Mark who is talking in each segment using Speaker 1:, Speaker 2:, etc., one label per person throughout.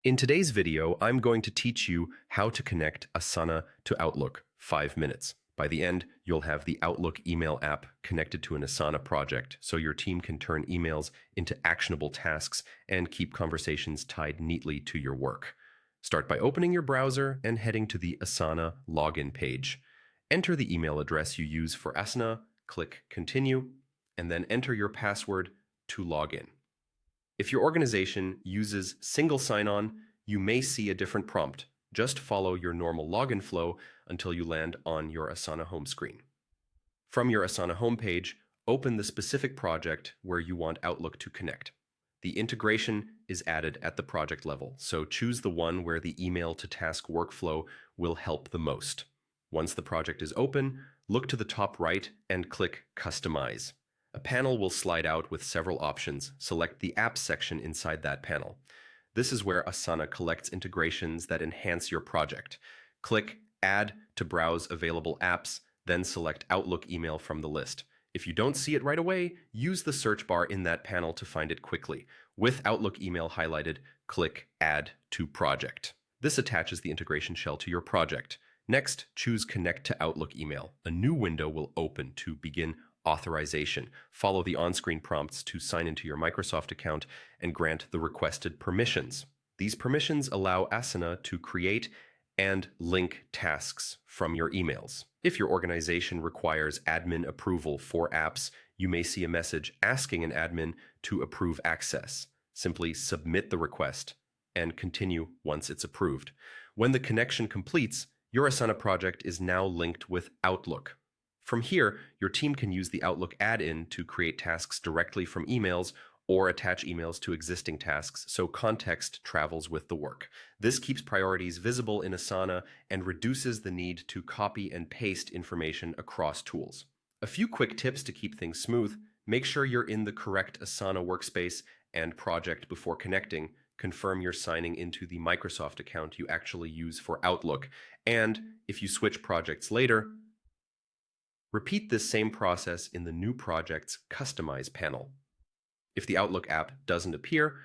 Speaker 1: In today's video, I'm going to teach you how to connect Asana to Outlook 5 minutes. By the end, you'll have the Outlook email app connected to an Asana project, so your team can turn emails into actionable tasks and keep conversations tied neatly to your work. Start by opening your browser and heading to the Asana login page. Enter the email address you use for Asana, click Continue, and then enter your password to log in. If your organization uses single sign-on, you may see a different prompt. Just follow your normal login flow until you land on your Asana home screen. From your Asana homepage, open the specific project where you want Outlook to connect. The integration is added at the project level, so choose the one where the email to task workflow will help the most. Once the project is open, look to the top right and click Customize. A panel will slide out with several options. Select the Apps section inside that panel. This is where Asana collects integrations that enhance your project. Click Add to browse available apps, then select Outlook email from the list. If you don't see it right away, use the search bar in that panel to find it quickly. With Outlook email highlighted, click Add to Project. This attaches the integration shell to your project. Next, choose Connect to Outlook email. A new window will open to begin authorization. Follow the on-screen prompts to sign into your Microsoft account and grant the requested permissions. These permissions allow Asana to create and link tasks from your emails. If your organization requires admin approval for apps, you may see a message asking an admin to approve access. Simply submit the request and continue once it's approved. When the connection completes, your Asana project is now linked with Outlook. From here, your team can use the Outlook add-in to create tasks directly from emails or attach emails to existing tasks so context travels with the work. This keeps priorities visible in Asana and reduces the need to copy and paste information across tools. A few quick tips to keep things smooth: make sure you're in the correct Asana workspace and project before connecting. Confirm you're signing into the Microsoft account you actually use for Outlook. And if you switch projects later, repeat this same process in the new project's Customize panel. If the Outlook app doesn't appear,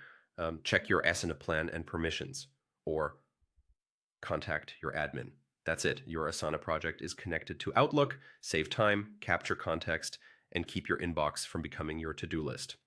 Speaker 1: check your Asana plan and permissions, or contact your admin. That's it. Your Asana project is connected to Outlook. Save time, capture context, and keep your inbox from becoming your to-do list.